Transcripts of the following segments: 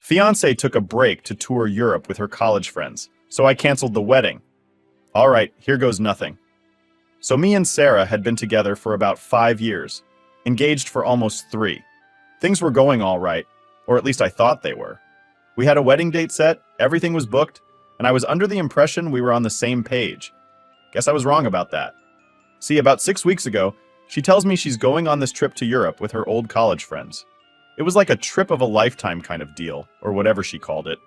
Fiancée took a break to tour Europe with her college friends, so I canceled the wedding. All right, here goes nothing. So me and Sarah had been together for about 5 years, engaged for almost 3. Things were going all right, or at least I thought they were. We had a wedding date set, everything was booked, and I was under the impression we were on the same page. Guess I was wrong about that. See, about 6 weeks ago, she tells me she's going on this trip to Europe with her old college friends. It was like a trip of a lifetime kind of deal, or whatever she called it.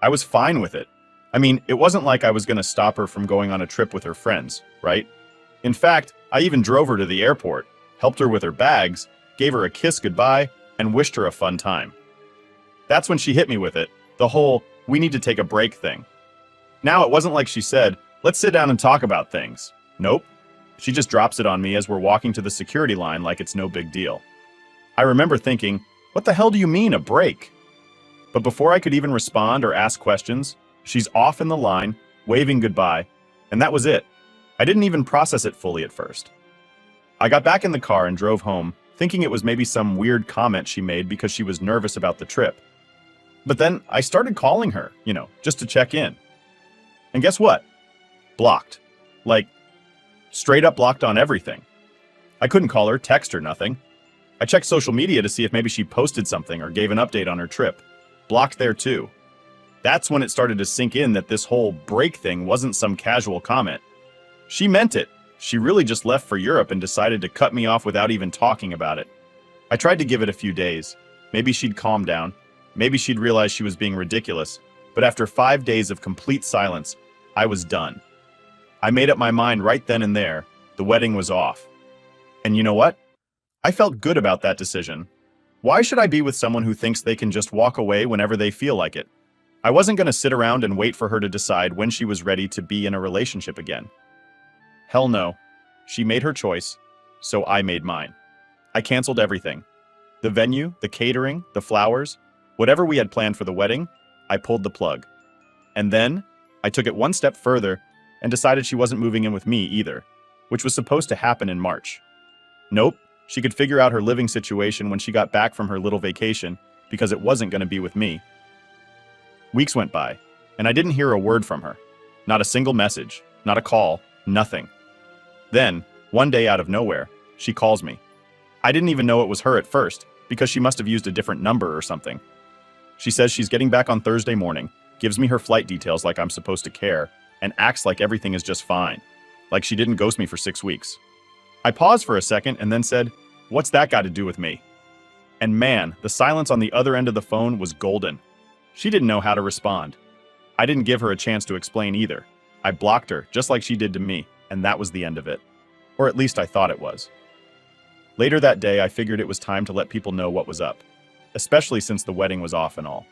I was fine with it. I mean, it wasn't like I was going to stop her from going on a trip with her friends, right? In fact, I even drove her to the airport, helped her with her bags, gave her a kiss goodbye, and wished her a fun time. That's when she hit me with it, the whole, we need to take a break thing. Now, it wasn't like she said, let's sit down and talk about things. Nope. She just drops it on me as we're walking to the security line like it's no big deal. I remember thinking, what the hell do you mean, a break? But before I could even respond or ask questions, she's off in the line, waving goodbye, and that was it. I didn't even process it fully at first. I got back in the car and drove home, thinking it was maybe some weird comment she made because she was nervous about the trip. But then I started calling her, just to check in. And guess what? Blocked. Like, straight up blocked on everything. I couldn't call her, text her, nothing. I checked social media to see if maybe she posted something or gave an update on her trip. Blocked there too. That's when it started to sink in that this whole break thing wasn't some casual comment. She meant it. She really just left for Europe and decided to cut me off without even talking about it. I tried to give it a few days. Maybe she'd calm down. Maybe she'd realize she was being ridiculous. But after 5 days of complete silence, I was done. I made up my mind right then and there. The wedding was off. And you know what? I felt good about that decision. Why should I be with someone who thinks they can just walk away whenever they feel like it? I wasn't going to sit around and wait for her to decide when she was ready to be in a relationship again. Hell no. She made her choice, so I made mine. I canceled everything. The venue, the catering, the flowers, whatever we had planned for the wedding, I pulled the plug. And then, I took it one step further and decided she wasn't moving in with me either, which was supposed to happen in March. Nope, she could figure out her living situation when she got back from her little vacation because it wasn't going to be with me. Weeks went by, and I didn't hear a word from her. Not a single message, not a call, nothing. Then, one day out of nowhere, she calls me. I didn't even know it was her at first, because she must have used a different number or something. She says she's getting back on Thursday morning, gives me her flight details like I'm supposed to care, and acts like everything is just fine, like she didn't ghost me for 6 weeks. I paused for a second and then said, "What's that got to do with me?" And man, the silence on the other end of the phone was golden. She didn't know how to respond. I didn't give her a chance to explain either. I blocked her, just like she did to me, and that was the end of it. Or at least I thought it was. Later that day, I figured it was time to let people know what was up, especially since the wedding was off and all.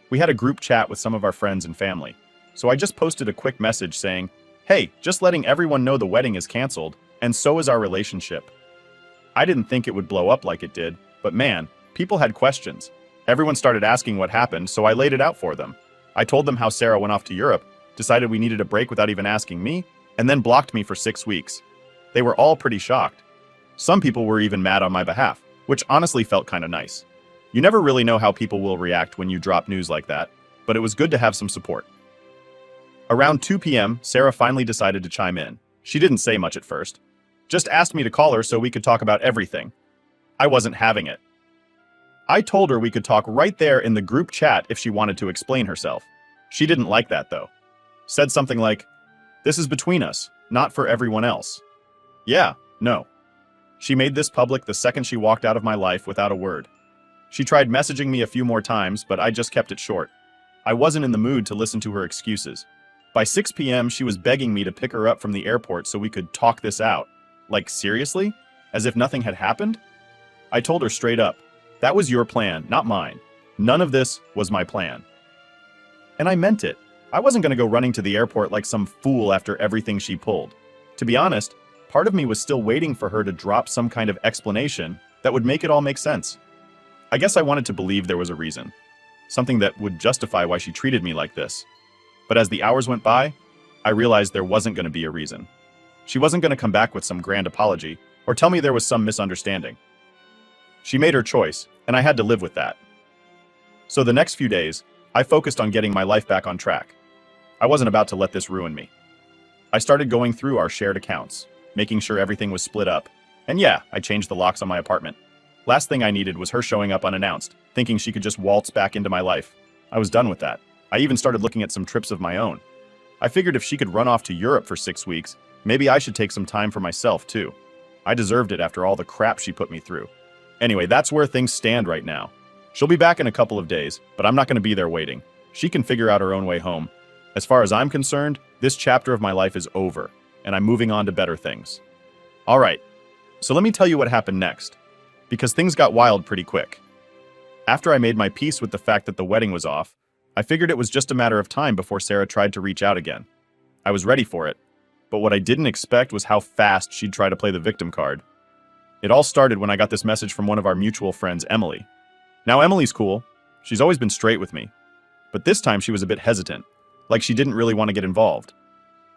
We had a group chat with some of our friends and family, so I just posted a quick message saying, "Hey, just letting everyone know the wedding is canceled, and so is our relationship." I didn't think it would blow up like it did, but man, people had questions. Everyone started asking what happened, so I laid it out for them. I told them how Sarah went off to Europe, decided we needed a break without even asking me, and then blocked me for 6 weeks. They were all pretty shocked. Some people were even mad on my behalf, which honestly felt kind of nice. You never really know how people will react when you drop news like that, but it was good to have some support. Around 2 p.m., Sarah finally decided to chime in. She didn't say much at first. Just asked me to call her so we could talk about everything. I wasn't having it. I told her we could talk right there in the group chat if she wanted to explain herself. She didn't like that though. Said something like, "This is between us, not for everyone else." Yeah, no. She made this public the second she walked out of my life without a word. She tried messaging me a few more times, but I just kept it short. I wasn't in the mood to listen to her excuses. By 6 p.m., she was begging me to pick her up from the airport so we could talk this out. Like, seriously? As if nothing had happened? I told her straight up, that was your plan, not mine. None of this was my plan. And I meant it. I wasn't going to go running to the airport like some fool after everything she pulled. To be honest, part of me was still waiting for her to drop some kind of explanation that would make it all make sense. I guess I wanted to believe there was a reason. Something that would justify why she treated me like this. But as the hours went by, I realized there wasn't going to be a reason. She wasn't going to come back with some grand apology or tell me there was some misunderstanding. She made her choice, and I had to live with that. So the next few days, I focused on getting my life back on track. I wasn't about to let this ruin me. I started going through our shared accounts, making sure everything was split up. And yeah, I changed the locks on my apartment. Last thing I needed was her showing up unannounced, thinking she could just waltz back into my life. I was done with that. I even started looking at some trips of my own. I figured if she could run off to Europe for 6 weeks, maybe I should take some time for myself too. I deserved it after all the crap she put me through. Anyway, that's where things stand right now. She'll be back in a couple of days, but I'm not going to be there waiting. She can figure out her own way home. As far as I'm concerned, this chapter of my life is over, and I'm moving on to better things. All right, so let me tell you what happened next, because things got wild pretty quick. After I made my peace with the fact that the wedding was off, I figured it was just a matter of time before Sarah tried to reach out again. I was ready for it, but what I didn't expect was how fast she'd try to play the victim card. It all started when I got this message from one of our mutual friends, Emily. Now, Emily's cool. She's always been straight with me. But this time she was a bit hesitant, like she didn't really want to get involved.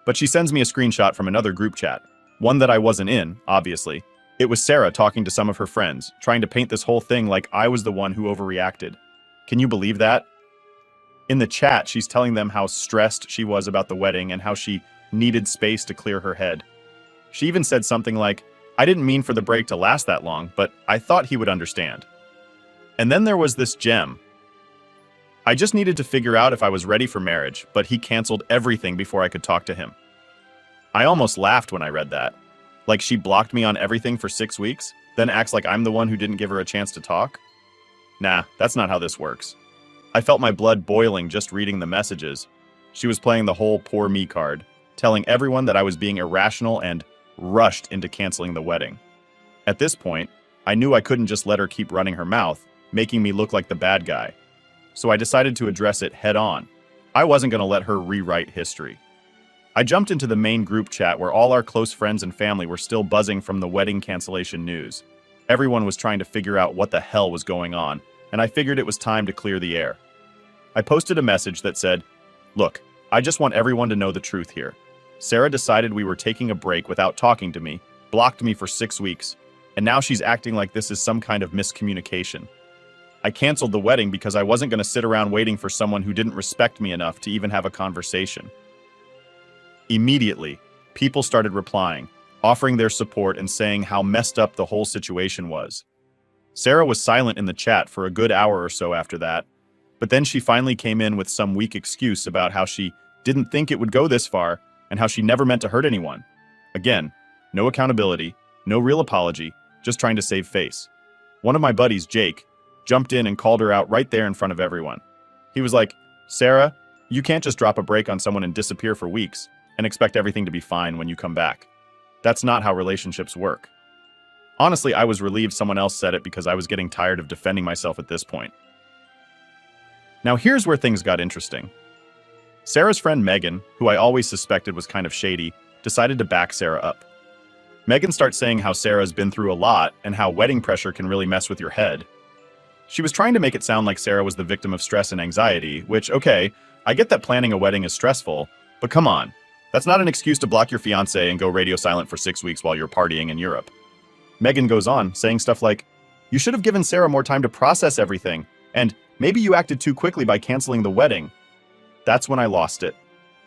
But she sends me a screenshot from another group chat, one that I wasn't in, obviously. It was Sarah talking to some of her friends, trying to paint this whole thing like I was the one who overreacted. Can you believe that? In the chat, she's telling them how stressed she was about the wedding and how she needed space to clear her head. She even said something like, "I didn't mean for the break to last that long, but I thought he would understand." And then there was this gem. I just needed to figure out if I was ready for marriage, but he canceled everything before I could talk to him. I almost laughed when I read that. Like she blocked me on everything for 6 weeks, then acts like I'm the one who didn't give her a chance to talk? Nah, that's not how this works. I felt my blood boiling just reading the messages. She was playing the whole poor me card, telling everyone that I was being irrational and rushed into canceling the wedding. At this point, I knew I couldn't just let her keep running her mouth, making me look like the bad guy. So I decided to address it head on. I wasn't going to let her rewrite history. I jumped into the main group chat where all our close friends and family were still buzzing from the wedding cancellation news. Everyone was trying to figure out what the hell was going on, and I figured it was time to clear the air. I posted a message that said, "Look, I just want everyone to know the truth here. Sarah decided we were taking a break without talking to me, blocked me for 6 weeks, and now she's acting like this is some kind of miscommunication. I canceled the wedding because I wasn't going to sit around waiting for someone who didn't respect me enough to even have a conversation." Immediately, people started replying, offering their support and saying how messed up the whole situation was. Sarah was silent in the chat for a good hour or so after that, but then she finally came in with some weak excuse about how she didn't think it would go this far and how she never meant to hurt anyone. Again, no accountability, no real apology, just trying to save face. One of my buddies, Jake, jumped in and called her out right there in front of everyone. He was like, "Sarah, you can't just drop a break on someone and disappear for weeks and expect everything to be fine when you come back. That's not how relationships work." Honestly, I was relieved someone else said it because I was getting tired of defending myself at this point. Now here's where things got interesting. Sarah's friend Megan, who I always suspected was kind of shady, decided to back Sarah up. Megan starts saying how Sarah's been through a lot and how wedding pressure can really mess with your head. She was trying to make it sound like Sarah was the victim of stress and anxiety, which, okay, I get that planning a wedding is stressful, but come on. That's not an excuse to block your fiancé and go radio silent for 6 weeks while you're partying in Europe. Megan goes on, saying stuff like, "You should have given Sarah more time to process everything, and maybe you acted too quickly by canceling the wedding." That's when I lost it.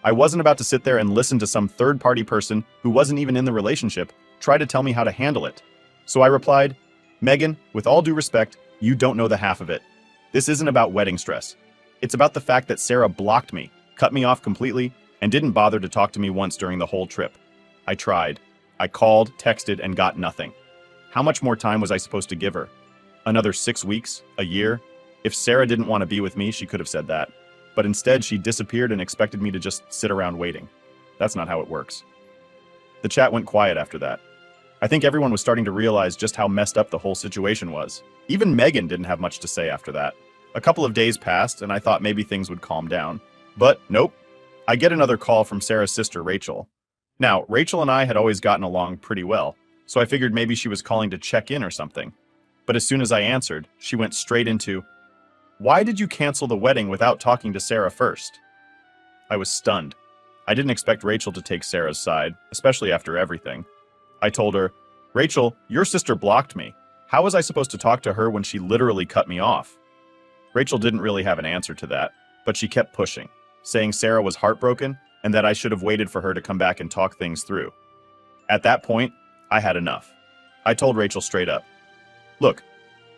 I wasn't about to sit there and listen to some third-party person who wasn't even in the relationship try to tell me how to handle it. So I replied, "Megan, with all due respect, you don't know the half of it. This isn't about wedding stress. It's about the fact that Sarah blocked me, cut me off completely, and didn't bother to talk to me once during the whole trip. I tried. I called, texted, and got nothing. How much more time was I supposed to give her? Another 6 weeks? A year? If Sarah didn't want to be with me, she could have said that. But instead, she disappeared and expected me to just sit around waiting. That's not how it works." The chat went quiet after that. I think everyone was starting to realize just how messed up the whole situation was. Even Megan didn't have much to say after that. A couple of days passed, and I thought maybe things would calm down. But nope. I get another call from Sarah's sister, Rachel. Now, Rachel and I had always gotten along pretty well, so I figured maybe she was calling to check in or something. But as soon as I answered, she went straight into, "Why did you cancel the wedding without talking to Sarah first?" I was stunned. I didn't expect Rachel to take Sarah's side, especially after everything. I told her, "Rachel, your sister blocked me. How was I supposed to talk to her when she literally cut me off?" Rachel didn't really have an answer to that, but she kept pushing, saying Sarah was heartbroken and that I should have waited for her to come back and talk things through. At that point, I had enough. I told Rachel straight up, "Look,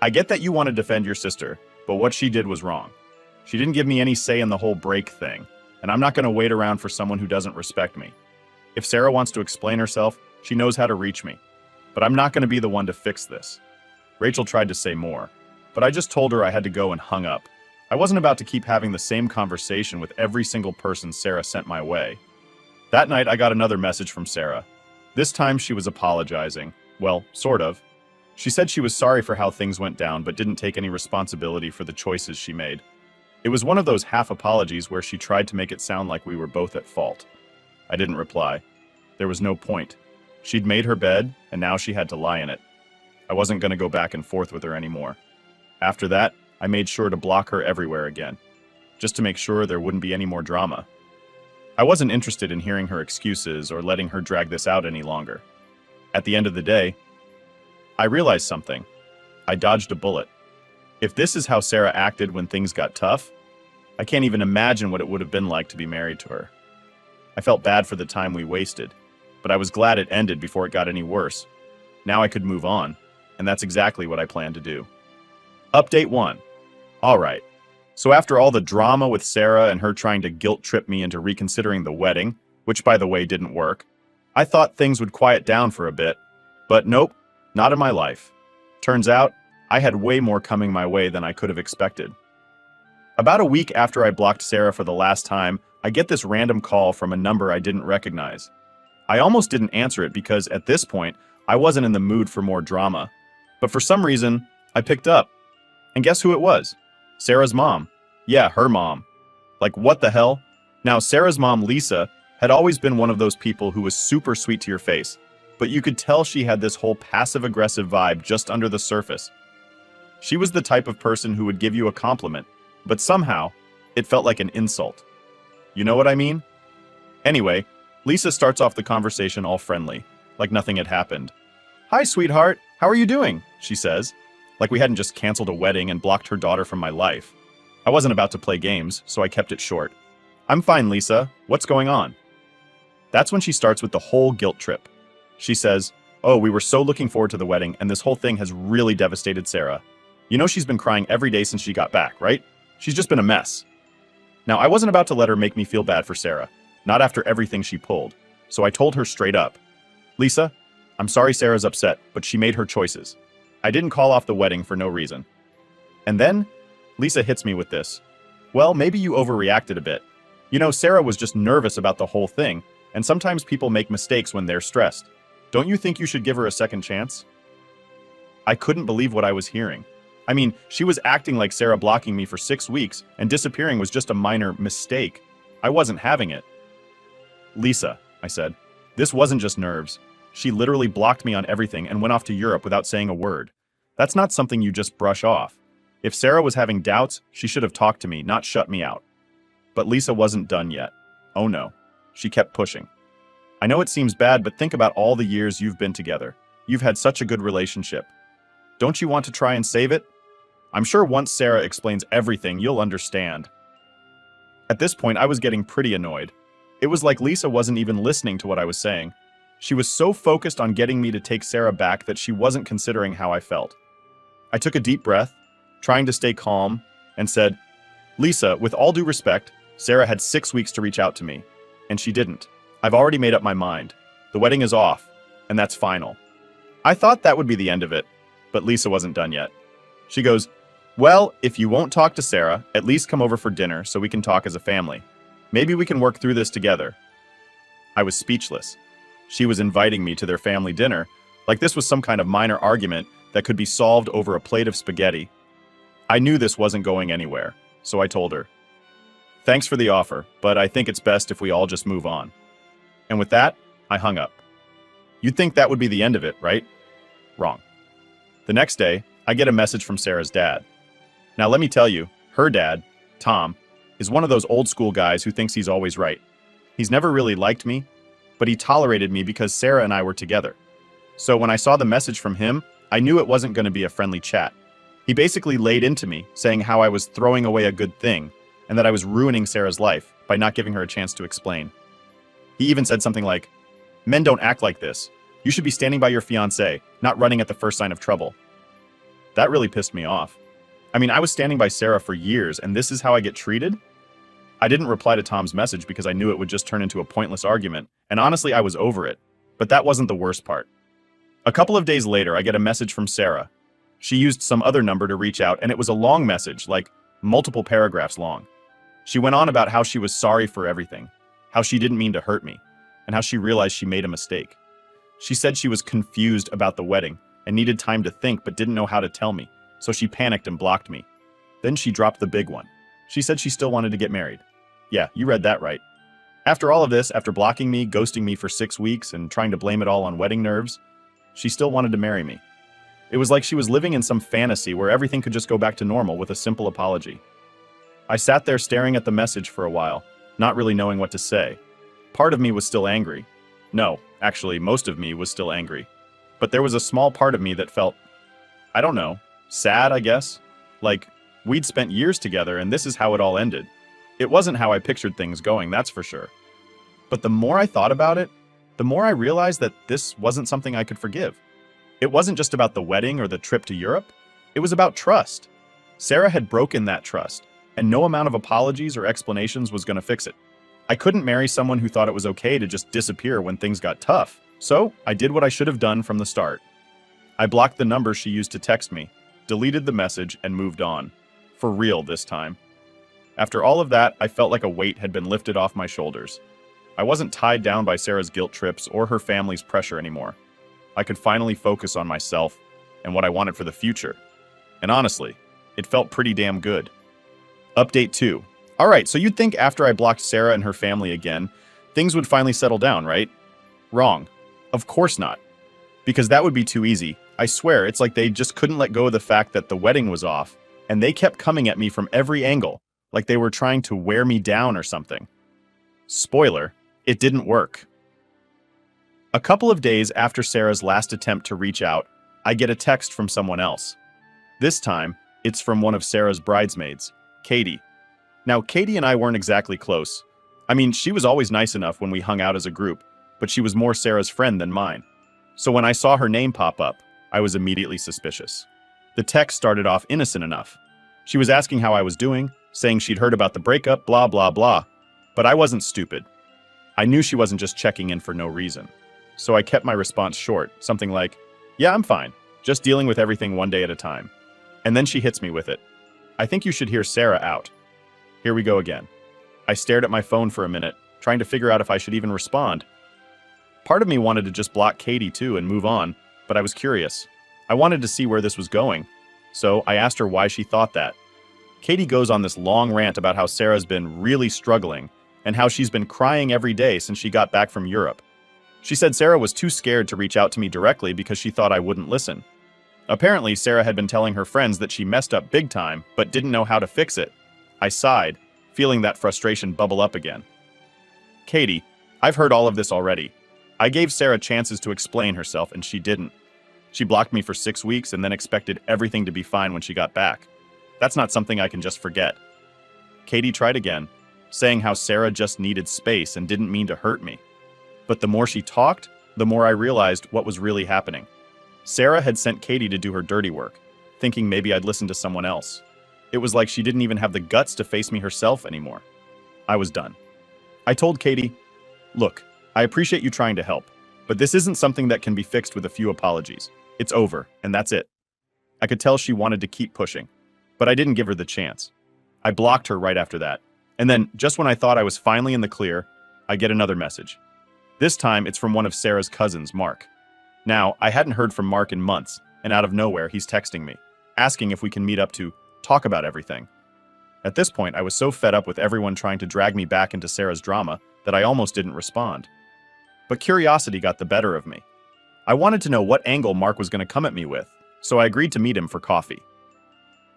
I get that you want to defend your sister, but what she did was wrong. She didn't give me any say in the whole break thing, and I'm not going to wait around for someone who doesn't respect me. If Sarah wants to explain herself, she knows how to reach me. But I'm not going to be the one to fix this." Rachel tried to say more, but I just told her I had to go and hung up. I wasn't about to keep having the same conversation with every single person Sarah sent my way. That night, I got another message from Sarah. This time, she was apologizing. Well, sort of. She said she was sorry for how things went down, but didn't take any responsibility for the choices she made. It was one of those half apologies where she tried to make it sound like we were both at fault. I didn't reply. There was no point. She'd made her bed, and now she had to lie in it. I wasn't going to go back and forth with her anymore. After that, I made sure to block her everywhere again, just to make sure there wouldn't be any more drama. I wasn't interested in hearing her excuses or letting her drag this out any longer. At the end of the day, I realized something. I dodged a bullet. If this is how Sarah acted when things got tough, I can't even imagine what it would have been like to be married to her. I felt bad for the time we wasted, but I was glad it ended before it got any worse. Now I could move on, and that's exactly what I plan to do. Update 1. All right. So after all the drama with Sarah and her trying to guilt trip me into reconsidering the wedding, which by the way didn't work, I thought things would quiet down for a bit. But nope, not in my life. Turns out, I had way more coming my way than I could have expected. About a week after I blocked Sarah for the last time, I get this random call from a number I didn't recognize. I almost didn't answer it because at this point, I wasn't in the mood for more drama. But for some reason, I picked up. And guess who it was? Sarah's mom. Yeah, her mom. Like, what the hell? Now, Sarah's mom, Lisa, had always been one of those people who was super sweet to your face, but you could tell she had this whole passive-aggressive vibe just under the surface. She was the type of person who would give you a compliment, but somehow, it felt like an insult. You know what I mean? Anyway, Lisa starts off the conversation all friendly, like nothing had happened. "Hi, sweetheart. How are you doing?" she says, like we hadn't just canceled a wedding and blocked her daughter from my life. I wasn't about to play games, so I kept it short. "I'm fine, Lisa. What's going on?" That's when she starts with the whole guilt trip. She says, "Oh, we were so looking forward to the wedding, and this whole thing has really devastated Sarah. You know she's been crying every day since she got back, right? She's just been a mess." Now, I wasn't about to let her make me feel bad for Sarah, not after everything she pulled, so I told her straight up, "Lisa, I'm sorry Sarah's upset, but she made her choices. I didn't call off the wedding for no reason." And then, Lisa hits me with this. "Well, maybe you overreacted a bit. You know, Sarah was just nervous about the whole thing, and sometimes people make mistakes when they're stressed. Don't you think you should give her a second chance?" I couldn't believe what I was hearing. I mean, she was acting like Sarah blocking me for 6 weeks and disappearing was just a minor mistake. I wasn't having it. "Lisa," I said, "this wasn't just nerves. She literally blocked me on everything and went off to Europe without saying a word. That's not something you just brush off. If Sarah was having doubts, she should have talked to me, not shut me out." But Lisa wasn't done yet. Oh no. She kept pushing. "I know it seems bad, but think about all the years you've been together. You've had such a good relationship. Don't you want to try and save it? I'm sure once Sarah explains everything, you'll understand." At this point, I was getting pretty annoyed. It was like Lisa wasn't even listening to what I was saying. She was so focused on getting me to take Sarah back that she wasn't considering how I felt. I took a deep breath, trying to stay calm, and said, "Lisa, with all due respect, Sarah had 6 weeks to reach out to me, and she didn't. I've already made up my mind. The wedding is off, and that's final." I thought that would be the end of it, but Lisa wasn't done yet. She goes, "Well, if you won't talk to Sarah, at least come over for dinner so we can talk as a family. Maybe we can work through this together." I was speechless. She was inviting me to their family dinner, like this was some kind of minor argument that could be solved over a plate of spaghetti. I knew this wasn't going anywhere, so I told her, "Thanks for the offer, but I think it's best if we all just move on." And with that, I hung up. You'd think that would be the end of it, right? Wrong. The next day, I get a message from Sarah's dad. Now let me tell you, her dad, Tom, is one of those old school guys who thinks he's always right. He's never really liked me, but he tolerated me because Sarah and I were together. So when I saw the message from him, I knew it wasn't going to be a friendly chat. He basically laid into me, saying how I was throwing away a good thing, and that I was ruining Sarah's life by not giving her a chance to explain. He even said something like, "Men don't act like this. You should be standing by your fiancée, not running at the first sign of trouble." That really pissed me off. I mean, I was standing by Sarah for years, and this is how I get treated? I didn't reply to Tom's message because I knew it would just turn into a pointless argument, and honestly, I was over it. But that wasn't the worst part. A couple of days later, I get a message from Sarah. She used some other number to reach out, and it was a long message, like multiple paragraphs long. She went on about how she was sorry for everything, how she didn't mean to hurt me, and how she realized she made a mistake. She said she was confused about the wedding and needed time to think but didn't know how to tell me, so she panicked and blocked me. Then she dropped the big one. She said she still wanted to get married. Yeah, you read that right. After all of this, after blocking me, ghosting me for 6 weeks, and trying to blame it all on wedding nerves, she still wanted to marry me. It was like she was living in some fantasy where everything could just go back to normal with a simple apology. I sat there staring at the message for a while, not really knowing what to say. Part of me was still angry. No, actually, most of me was still angry. But there was a small part of me that felt, I don't know, sad, I guess? Like, we'd spent years together and this is how it all ended. It wasn't how I pictured things going, that's for sure. But the more I thought about it, the more I realized that this wasn't something I could forgive. It wasn't just about the wedding or the trip to Europe. It was about trust. Sarah had broken that trust, and no amount of apologies or explanations was going to fix it. I couldn't marry someone who thought it was okay to just disappear when things got tough, so I did what I should have done from the start. I blocked the number she used to text me, deleted the message, and moved on. For real this time. After all of that, I felt like a weight had been lifted off my shoulders. I wasn't tied down by Sarah's guilt trips or her family's pressure anymore. I could finally focus on myself and what I wanted for the future. And honestly, it felt pretty damn good. Update 2. Alright, so you'd think after I blocked Sarah and her family again, things would finally settle down, right? Wrong. Of course not. Because that would be too easy. I swear, it's like they just couldn't let go of the fact that the wedding was off, and they kept coming at me from every angle, like they were trying to wear me down or something. Spoiler, it didn't work. A couple of days after Sarah's last attempt to reach out, I get a text from someone else. This time, it's from one of Sarah's bridesmaids, Katie. Now, Katie and I weren't exactly close. I mean, she was always nice enough when we hung out as a group, but she was more Sarah's friend than mine. So when I saw her name pop up, I was immediately suspicious. The text started off innocent enough. She was asking how I was doing, saying she'd heard about the breakup, blah, blah, blah. But I wasn't stupid. I knew she wasn't just checking in for no reason. So I kept my response short, something like, "Yeah, I'm fine, just dealing with everything one day at a time." And then she hits me with it. "I think you should hear Sarah out." Here we go again. I stared at my phone for a minute, trying to figure out if I should even respond. Part of me wanted to just block Katie too and move on, but I was curious. I wanted to see where this was going. So I asked her why she thought that. Katie goes on this long rant about how Sarah's been really struggling and how she's been crying every day since she got back from Europe. She said Sarah was too scared to reach out to me directly because she thought I wouldn't listen. Apparently, Sarah had been telling her friends that she messed up big time, but didn't know how to fix it. I sighed, feeling that frustration bubble up again. "Katie, I've heard all of this already. I gave Sarah chances to explain herself, and she didn't. She blocked me for 6 weeks and then expected everything to be fine when she got back. That's not something I can just forget." Katie tried again, saying how Sarah just needed space and didn't mean to hurt me. But the more she talked, the more I realized what was really happening. Sarah had sent Katie to do her dirty work, thinking maybe I'd listen to someone else. It was like she didn't even have the guts to face me herself anymore. I was done. I told Katie, "Look, I appreciate you trying to help, but this isn't something that can be fixed with a few apologies. It's over, and that's it." I could tell she wanted to keep pushing, but I didn't give her the chance. I blocked her right after that. And then, just when I thought I was finally in the clear, I get another message. This time, it's from one of Sarah's cousins, Mark. Now, I hadn't heard from Mark in months, and out of nowhere, he's texting me, asking if we can meet up to talk about everything. At this point, I was so fed up with everyone trying to drag me back into Sarah's drama that I almost didn't respond. But curiosity got the better of me. I wanted to know what angle Mark was going to come at me with, so I agreed to meet him for coffee.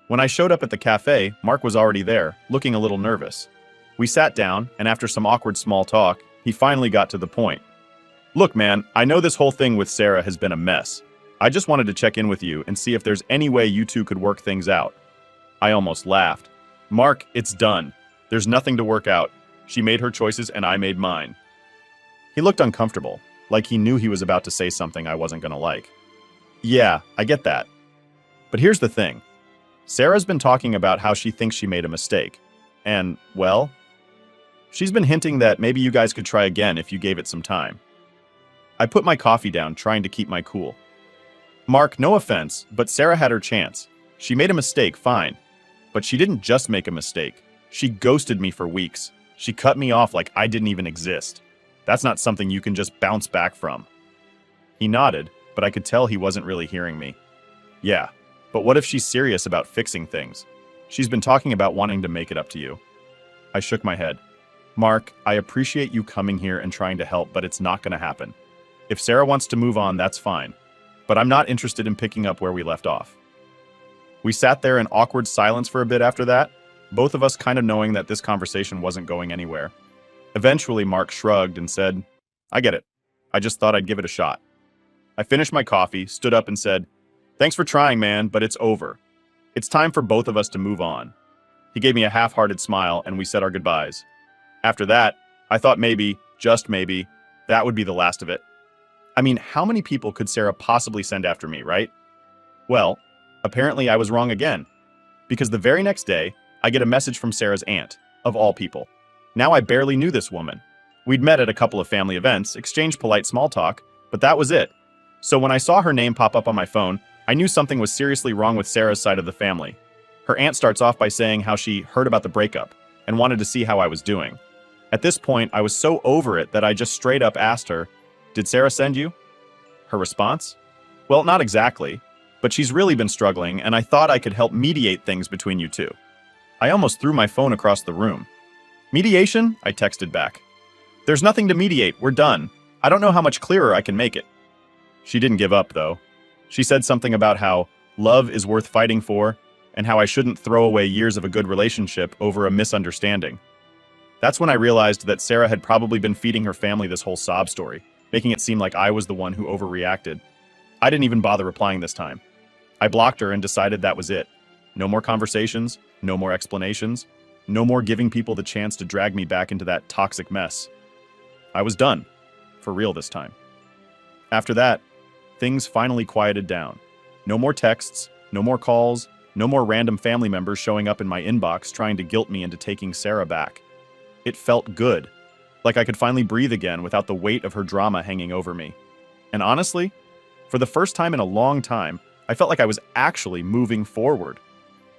When I showed up at the cafe, Mark was already there, looking a little nervous. We sat down, and after some awkward small talk, he finally got to the point. "Look, man, I know this whole thing with Sarah has been a mess. I just wanted to check in with you and see if there's any way you two could work things out. I almost laughed. Mark, it's done. There's nothing to work out. She made her choices and I made mine. He looked uncomfortable, like he knew he was about to say something I wasn't gonna like. Yeah, I get that. But here's the thing. Sarah's been talking about how she thinks she made a mistake. And, well, she's been hinting that maybe you guys could try again if you gave it some time. I put my coffee down, trying to keep my cool. Mark, no offense, but Sarah had her chance. She made a mistake, fine. But she didn't just make a mistake. She ghosted me for weeks. She cut me off like I didn't even exist. That's not something you can just bounce back from. He nodded, but I could tell he wasn't really hearing me. Yeah, but what if she's serious about fixing things? She's been talking about wanting to make it up to you. I shook my head. Mark, I appreciate you coming here and trying to help, but it's not going to happen. If Sarah wants to move on, that's fine. But I'm not interested in picking up where we left off. We sat there in awkward silence for a bit after that, both of us kind of knowing that this conversation wasn't going anywhere. Eventually, Mark shrugged and said, I get it. I just thought I'd give it a shot. I finished my coffee, stood up and said, thanks for trying, man, but it's over. It's time for both of us to move on. He gave me a half-hearted smile and we said our goodbyes. After that, I thought maybe, just maybe, that would be the last of it. I mean, how many people could Sarah possibly send after me, right? Well, apparently I was wrong again. Because the very next day, I get a message from Sarah's aunt, of all people. Now I barely knew this woman. We'd met at a couple of family events, exchanged polite small talk, but that was it. So when I saw her name pop up on my phone, I knew something was seriously wrong with Sarah's side of the family. Her aunt starts off by saying how she heard about the breakup and wanted to see how I was doing. At this point, I was so over it that I just straight up asked her, did Sarah send you? Her response? Well, not exactly, but she's really been struggling and I thought I could help mediate things between you two. I almost threw my phone across the room. Mediation? I texted back. There's nothing to mediate, we're done. I don't know how much clearer I can make it. She didn't give up, though. She said something about how love is worth fighting for and how I shouldn't throw away years of a good relationship over a misunderstanding. That's when I realized that Sarah had probably been feeding her family this whole sob story, making it seem like I was the one who overreacted. I didn't even bother replying this time. I blocked her and decided that was it. No more conversations, no more explanations, no more giving people the chance to drag me back into that toxic mess. I was done. For real this time. After that, things finally quieted down. No more texts, no more calls, no more random family members showing up in my inbox trying to guilt me into taking Sarah back. It felt good, like I could finally breathe again without the weight of her drama hanging over me. And honestly, for the first time in a long time, I felt like I was actually moving forward.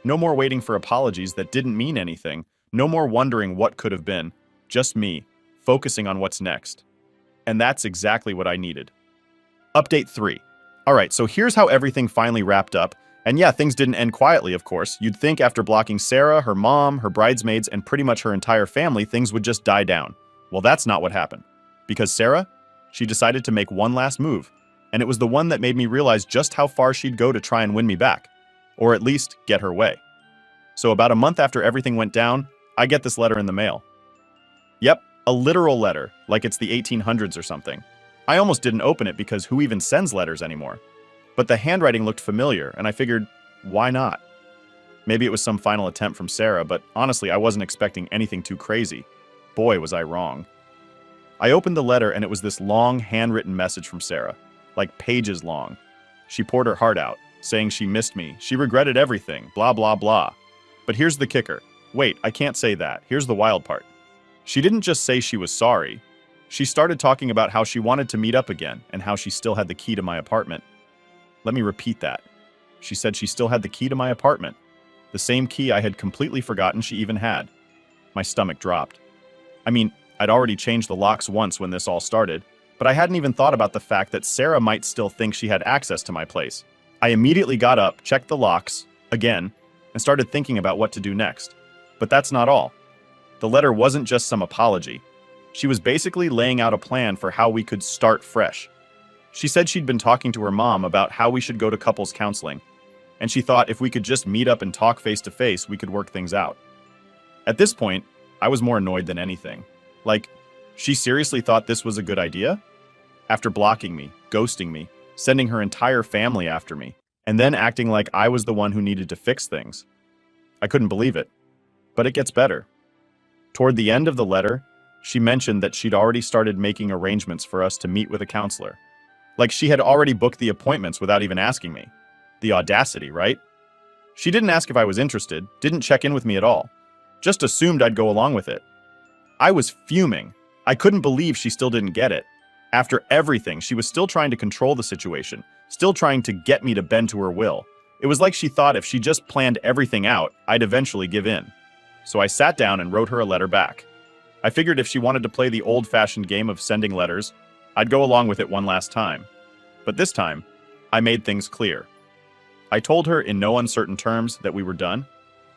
No more waiting for apologies that didn't mean anything, no more wondering what could have been, just me, focusing on what's next. And that's exactly what I needed. Update 3. Alright, so here's how everything finally wrapped up. And yeah, things didn't end quietly, of course. You'd think after blocking Sarah, her mom, her bridesmaids, and pretty much her entire family, things would just die down. Well, that's not what happened. Because Sarah, she decided to make one last move. And it was the one that made me realize just how far she'd go to try and win me back. Or at least get her way. So about a month after everything went down, I get this letter in the mail. Yep, a literal letter, like it's the 1800s or something. I almost didn't open it because who even sends letters anymore? But the handwriting looked familiar, and I figured, why not? Maybe it was some final attempt from Sarah, but honestly, I wasn't expecting anything too crazy. Boy, was I wrong. I opened the letter, and it was this long, handwritten message from Sarah, like pages long. She poured her heart out, saying she missed me, she regretted everything, blah, blah, blah. But here's the kicker. Wait, I can't say that. Here's the wild part. She didn't just say she was sorry. She started talking about how she wanted to meet up again and how she still had the key to my apartment. Let me repeat that. She said she still had the key to my apartment. The same key I had completely forgotten she even had. My stomach dropped. I mean, I'd already changed the locks once when this all started, but I hadn't even thought about the fact that Sarah might still think she had access to my place. I immediately got up, checked the locks, again, and started thinking about what to do next. But that's not all. The letter wasn't just some apology. She was basically laying out a plan for how we could start fresh. She said she'd been talking to her mom about how we should go to couples counseling, and she thought if we could just meet up and talk face to face, we could work things out. At this point, I was more annoyed than anything. Like, she seriously thought this was a good idea? After blocking me, ghosting me, sending her entire family after me, and then acting like I was the one who needed to fix things. I couldn't believe it. But it gets better. Toward the end of the letter, she mentioned that she'd already started making arrangements for us to meet with a counselor. Like she had already booked the appointments without even asking me. The audacity, right? She didn't ask if I was interested, didn't check in with me at all. Just assumed I'd go along with it. I was fuming. I couldn't believe she still didn't get it. After everything, she was still trying to control the situation, still trying to get me to bend to her will. It was like she thought if she just planned everything out, I'd eventually give in. So I sat down and wrote her a letter back. I figured if she wanted to play the old-fashioned game of sending letters, I'd go along with it one last time. But this time, I made things clear. I told her in no uncertain terms that we were done.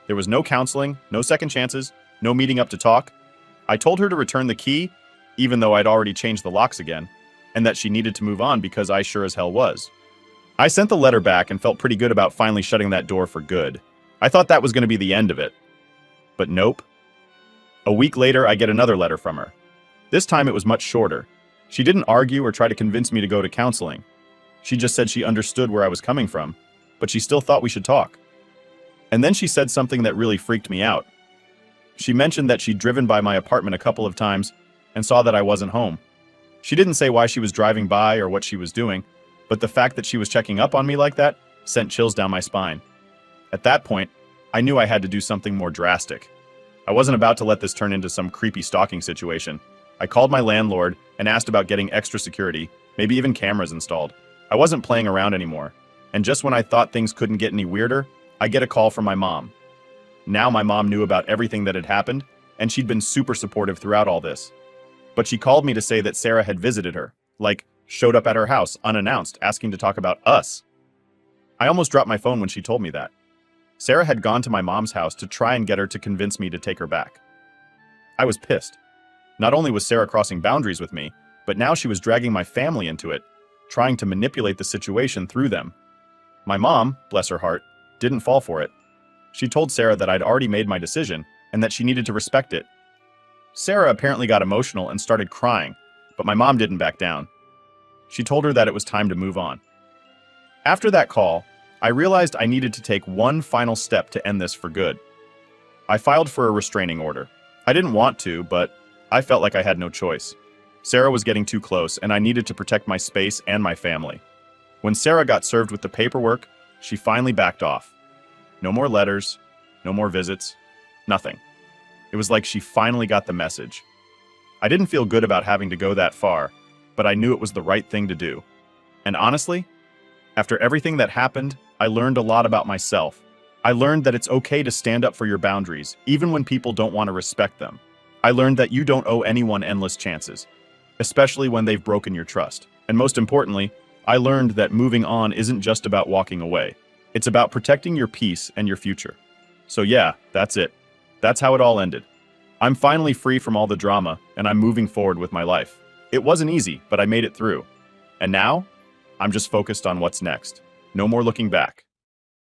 There was no counseling, no second chances, no meeting up to talk. I told her to return the key, even though I'd already changed the locks again, and that she needed to move on because I sure as hell was. I sent the letter back and felt pretty good about finally shutting that door for good. I thought that was going to be the end of it. But nope. A week later, I get another letter from her. This time it was much shorter. She didn't argue or try to convince me to go to counseling. She just said she understood where I was coming from, but she still thought we should talk. And then she said something that really freaked me out. She mentioned that she'd driven by my apartment a couple of times and saw that I wasn't home. She didn't say why she was driving by or what she was doing, but the fact that she was checking up on me like that sent chills down my spine. At that point, I knew I had to do something more drastic. I wasn't about to let this turn into some creepy stalking situation. I called my landlord and asked about getting extra security, maybe even cameras installed. I wasn't playing around anymore. And just when I thought things couldn't get any weirder, I get a call from my mom. Now my mom knew about everything that had happened, and she'd been super supportive throughout all this. But she called me to say that Sarah had visited her, like, showed up at her house unannounced, asking to talk about us. I almost dropped my phone when she told me that. Sarah had gone to my mom's house to try and get her to convince me to take her back. I was pissed. Not only was Sarah crossing boundaries with me, but now she was dragging my family into it, trying to manipulate the situation through them. My mom, bless her heart, didn't fall for it. She told Sarah that I'd already made my decision and that she needed to respect it. Sarah apparently got emotional and started crying, but my mom didn't back down. She told her that it was time to move on. After that call, I realized I needed to take one final step to end this for good. I filed for a restraining order. I didn't want to, but I felt like I had no choice. Sarah was getting too close, and I needed to protect my space and my family. When Sarah got served with the paperwork, she finally backed off. No more letters, no more visits, nothing. It was like she finally got the message. I didn't feel good about having to go that far, but I knew it was the right thing to do. And honestly, after everything that happened, I learned a lot about myself. I learned that it's okay to stand up for your boundaries, even when people don't want to respect them. I learned that you don't owe anyone endless chances, especially when they've broken your trust. And most importantly, I learned that moving on isn't just about walking away. It's about protecting your peace and your future. So yeah, that's it. That's how it all ended. I'm finally free from all the drama, and I'm moving forward with my life. It wasn't easy, but I made it through. And now, I'm just focused on what's next. No more looking back.